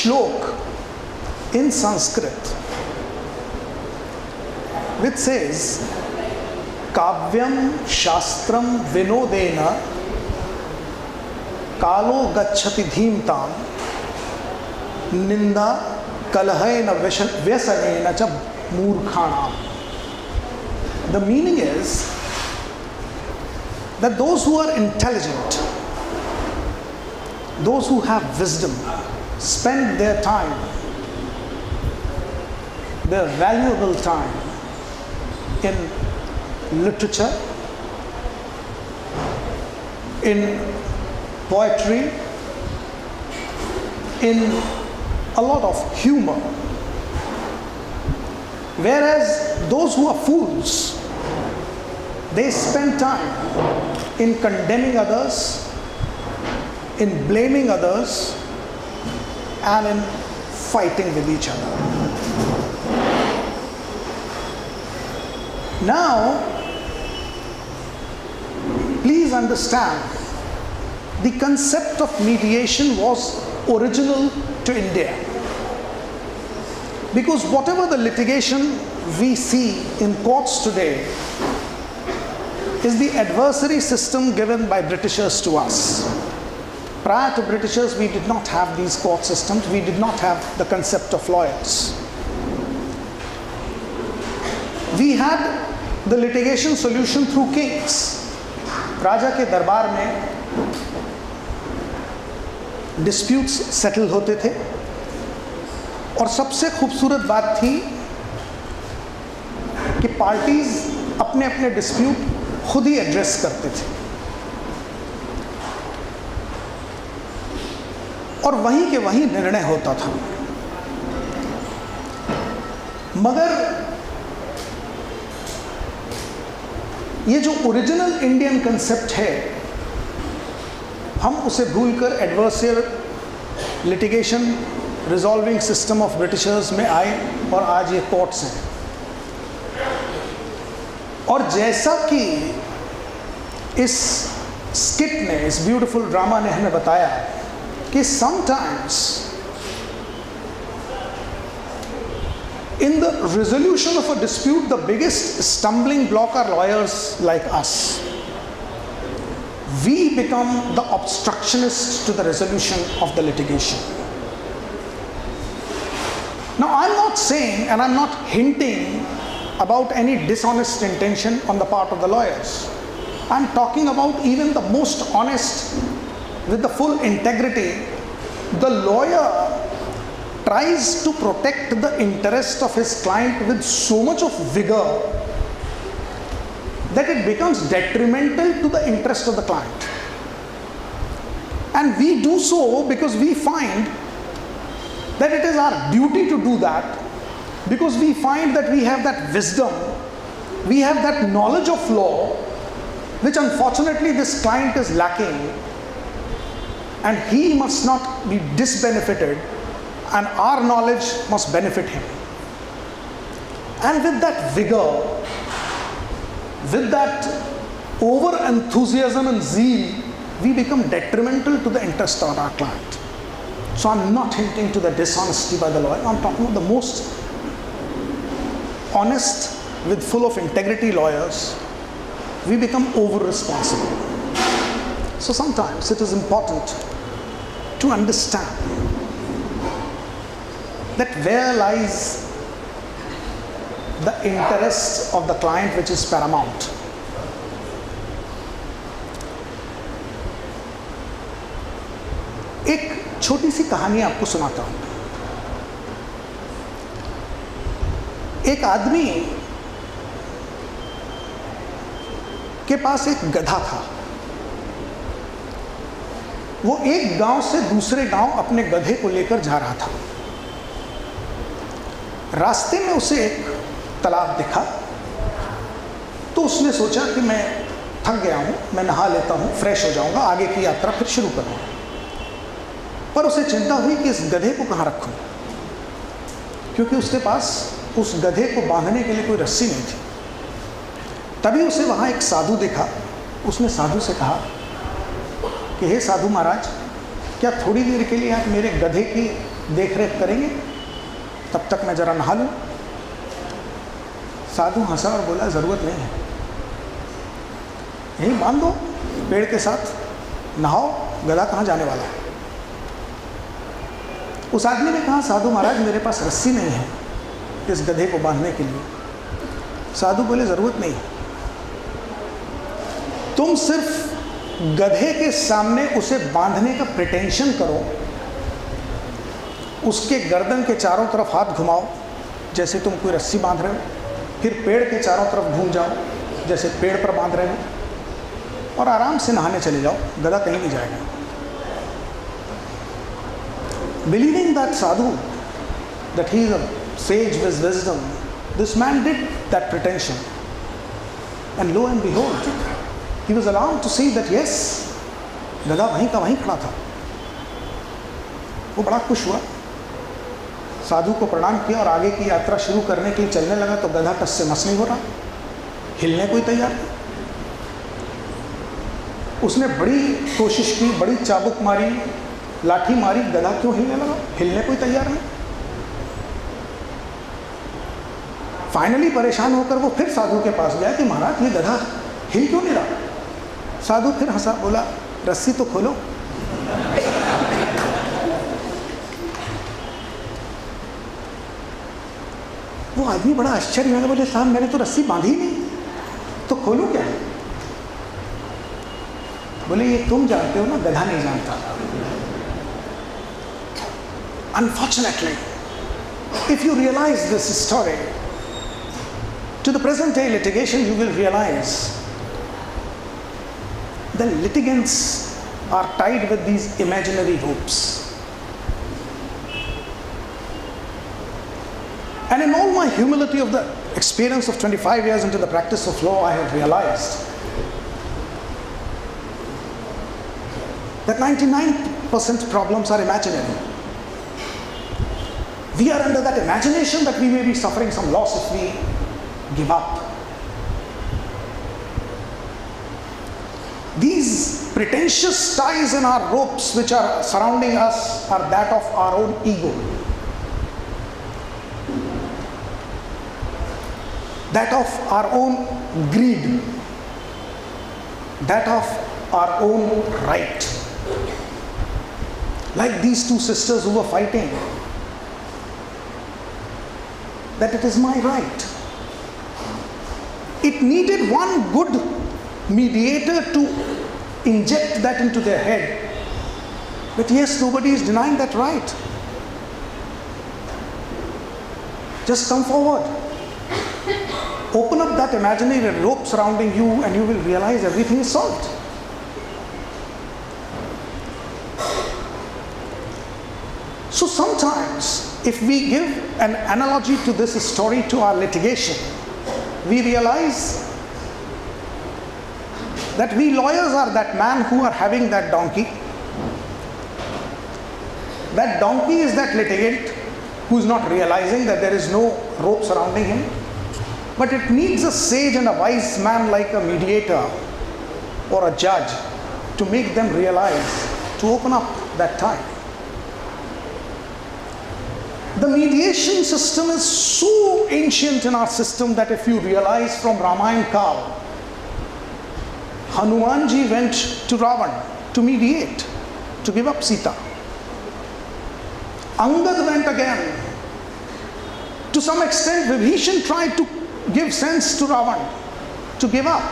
shlok in Sanskrit which says, Kavyam Shastram Vinodena Kalo Gacchati Dhimtam Ninda Kalahena Vyasanena Cha Murkhanam. The meaning is that those who are intelligent, those who have wisdom, spend their time, their valuable time in literature, in poetry, in a lot of humor. Whereas those who are fools, they spend time in condemning others, in blaming others, and in fighting with each other. Now, please understand, the concept of mediation was original to India. Because whatever the litigation we see in courts today is the adversary system given by Britishers to us. Prior to Britishers, we did not have these court systems. We did not have the concept of lawyers. We had the litigation solution through kings. राजा के दरबार में disputes settle होते थे और सबसे खूबसूरत बात थी कि पार्टीज अपने अपने डिस्प्यूट खुद ही एड्रेस करते थे और वहीं के वहीं निर्णय होता था। मगर ये जो ओरिजिनल इंडियन कंसेप्ट है, हम उसे भूलकर adversarial litigation resolving system of Britishers में आए और आज ये कोर्ट्स हैं। और जैसा कि इस स्किट ने, इस ब्यूटीफुल ड्रामा ने हमें बताया कि sometimes in the resolution of a dispute, the biggest stumbling block are lawyers like us. We become the obstructionists to the resolution of the litigation. Now, I'm not saying and I'm not hinting about any dishonest intention on the part of the lawyers. I'm talking about even the most honest, with the full integrity. The lawyer tries to protect the interest of his client with so much of vigor that it becomes detrimental to the interest of the client. And we do so because we find that it is our duty to do that, because we find that we have that wisdom, we have that knowledge of law, which unfortunately this client is lacking, and he must not be disbenefited, and our knowledge must benefit him. And with that vigor, with that over enthusiasm and zeal, we become detrimental to the interest of our client. So I'm not hinting to the dishonesty by the lawyer. I'm talking about the most honest, with full of integrity lawyers. We become over responsible. So sometimes it is important to understand that where lies the interest of the client which is paramount. एक छोटी सी कहानी आपको सुनाता हूं। एक आदमी के पास एक गधा था। वो एक गांव से दूसरे गांव अपने गधे को लेकर जा रहा था। रास्ते में उसे एक तालाब दिखा, तो उसने सोचा कि मैं थक गया हूं, मैं नहा लेता हूं, फ्रेश हो जाऊंगा, आगे की यात्रा फिर शुरू करूंगा। पर उसे चिंता हुई कि इस गधे को कहां रखूं, क्योंकि उसके पास उस गधे को बांधने के लिए कोई रस्सी नहीं थी। तभी उसे वहां एक साधु दिखा। उसने साधु से कहा कि हे साधु महाराज, क्या थोड़ी देर के लिए आप मेरे गधे की देख रेख करेंगे, तब तक मैं जरा नहा लूं। साधु हंसा और बोला, जरूरत नहीं है, यहीं बांध दो पेड़ के साथ, नहाओ, गधा कहाँ जाने वाला है। उस आदमी ने कहा, साधु महाराज मेरे पास रस्सी नहीं है इस गधे को बांधने के लिए। साधु बोले, जरूरत नहीं, तुम सिर्फ गधे के सामने उसे बांधने का प्रिटेंशन करो, उसके गर्दन के चारों तरफ हाथ घुमाओ जैसे तुम कोई रस्सी बांध रहे हो, फिर पेड़ के चारों तरफ घूम जाओ जैसे पेड़ पर बांध रहे हो, और आराम से नहाने चले जाओ, गधा कहीं नहीं जाएगा। Believing that sadhu, that he is a sage with wisdom, this man did that pretension, and lo and behold, he was allowed to see that yes, गधा वहीं का वहीं खड़ा था। वो बड़ा खुश हुआ, साधु को प्रणाम किया और आगे की यात्रा शुरू करने के लिए चलने लगा तो गधा टस से मस नहीं हो रहा, हिलने को ही तैयार नहीं। उसने बड़ी कोशिश की, बड़ी चाबुक मारी, लाठी मारी, गधा क्यों हिलने लगा, हिलने को ही तैयार नहीं। फाइनली परेशान होकर वो फिर साधु के पास गया कि महाराज ये गधा हिल क्यों नहीं रहा। साधु फिर हंसा, बोला, रस्सी तो खोलो। वो आदमी बड़ा आश्चर्य हुआ, बोले, साहब मैंने तो रस्सी बांधी नहीं, तो खोलूं क्या। बोले, ये तुम जानते हो ना, गधा नहीं जानता। Unfortunately, if you realize this story, to the present day litigation, you will realize the litigants are tied with these imaginary ropes. And in all my humility of the experience of 25 years into the practice of law, I have realized that 99% problems are imaginary. We are under that imagination that we may be suffering some loss if we give up. These pretentious ties in our ropes which are surrounding us are that of our own ego, that of our own greed, that of our own right. Like these two sisters who were fighting, that it is my right. It needed one good mediator to inject that into their head. But yes, nobody is denying that right. Just come forward. Open up that imaginary rope surrounding you and you will realize everything is solved. So sometimes, if we give an analogy to this story to our litigation, we realize that we lawyers are that man who are having that donkey. That donkey is that litigant who is not realizing that there is no rope surrounding him. But it needs a sage and a wise man like a mediator or a judge to make them realize, to open up that tie. The mediation system is so ancient in our system that if you realize from Ramayana Kal, Hanumanji went to Ravan to mediate, to give up Sita. Angad went again. To some extent, Vibhishan tried to give sense to Ravan, to give up.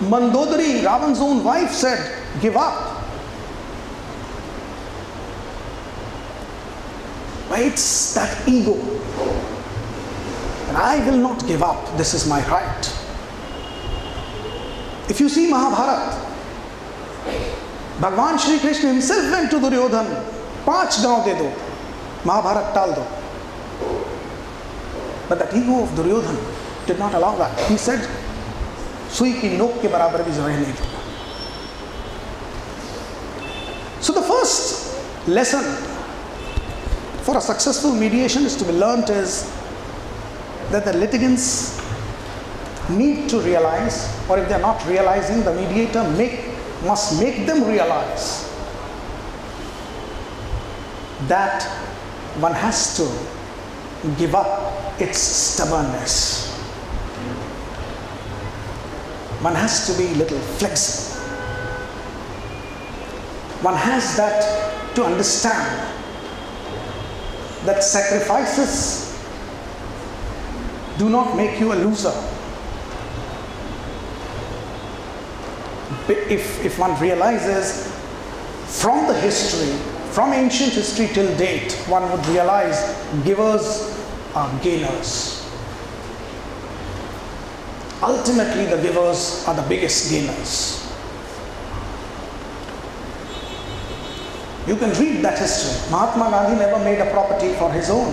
Mandodari, Ravan's own wife, said, give up. But it's that ego. And I will not give up. This is my right. If you see Mahabharata, Bhagwan Shri Krishna himself went to Duryodhan, 5 gaon de do, Mahabharata tal do. But that ego of Duryodhan did not allow that. He said, sui ki nok ke barabar bhi jagah nahi दूंगा. So the first lesson for a successful mediation is to be learnt is that the litigants need to realize, or if they are not realizing, the mediator must make them realize that one has to give up its stubbornness. One has to be a little flexible. One has that to understand that sacrifices do not make you a loser. If one realizes from the history, from ancient history till date, one would realize givers are gainers. Ultimately, the givers are the biggest gainers. You can read that history. Mahatma Gandhi never made a property for his own,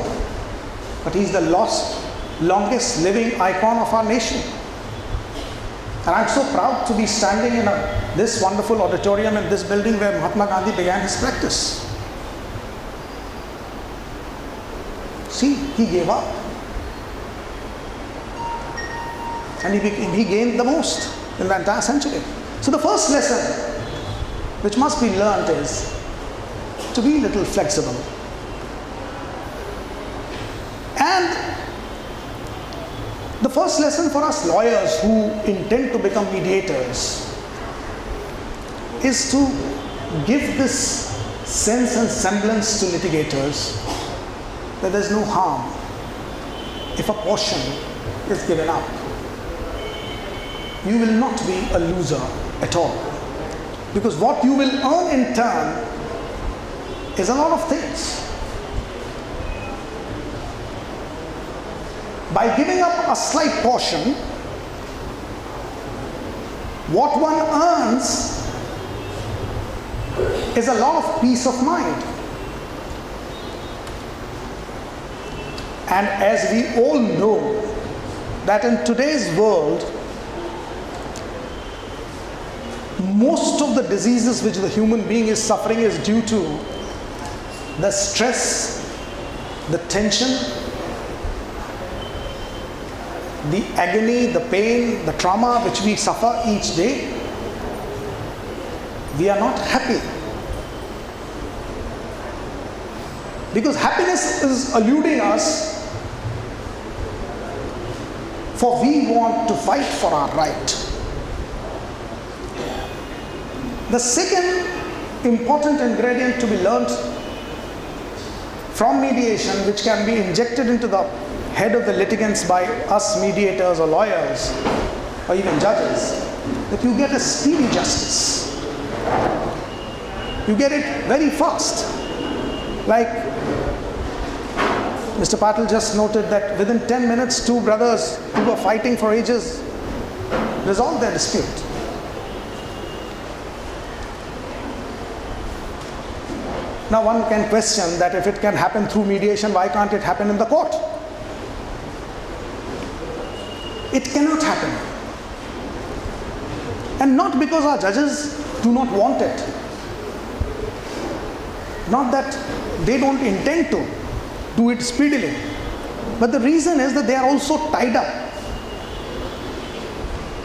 but he's the longest living icon of our nation. And I'm so proud to be standing in this wonderful auditorium in this building where Mahatma Gandhi began his practice. See, he gave up. And he gained the most in the entire century. So the first lesson which must be learned is to be a little flexible. And the first lesson for us lawyers who intend to become mediators is to give this sense and semblance to litigators that there is no harm if a portion is given up. You will not be a loser at all, because what you will earn in turn is a lot of things. By giving up a slight portion, what one earns is a lot of peace of mind. And as we all know, that in today's world, most of the diseases which the human being is suffering is due to the stress, the tension, the agony, the pain, the trauma which we suffer each day. We are not happy. Because happiness is eluding us, for we want to fight for our right. The second important ingredient to be learnt from mediation, which can be injected into the head of the litigants by us mediators or lawyers or even judges, that you get a speedy justice. You get it very fast. Like Mr. Patil just noted that within 10 minutes, two brothers who were fighting for ages resolved their dispute. Now one can question that if it can happen through mediation, why can't it happen in the court? It cannot happen. And not because our judges do not want it. Not that they don't intend to do it speedily. But the reason is that they are also tied up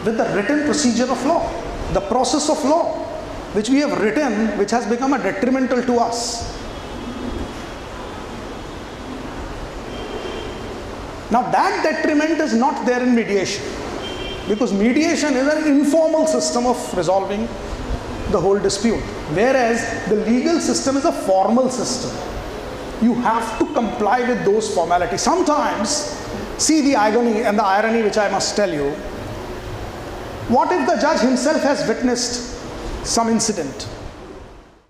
with the written procedure of law, the process of law, which we have written, which has become a detrimental to us. Now that detriment is not there in mediation, because mediation is an informal system of resolving the whole dispute, whereas the legal system is a formal system. You have to comply with those formalities. Sometimes, see the agony and the irony which I must tell you. What if the judge himself has witnessed some incident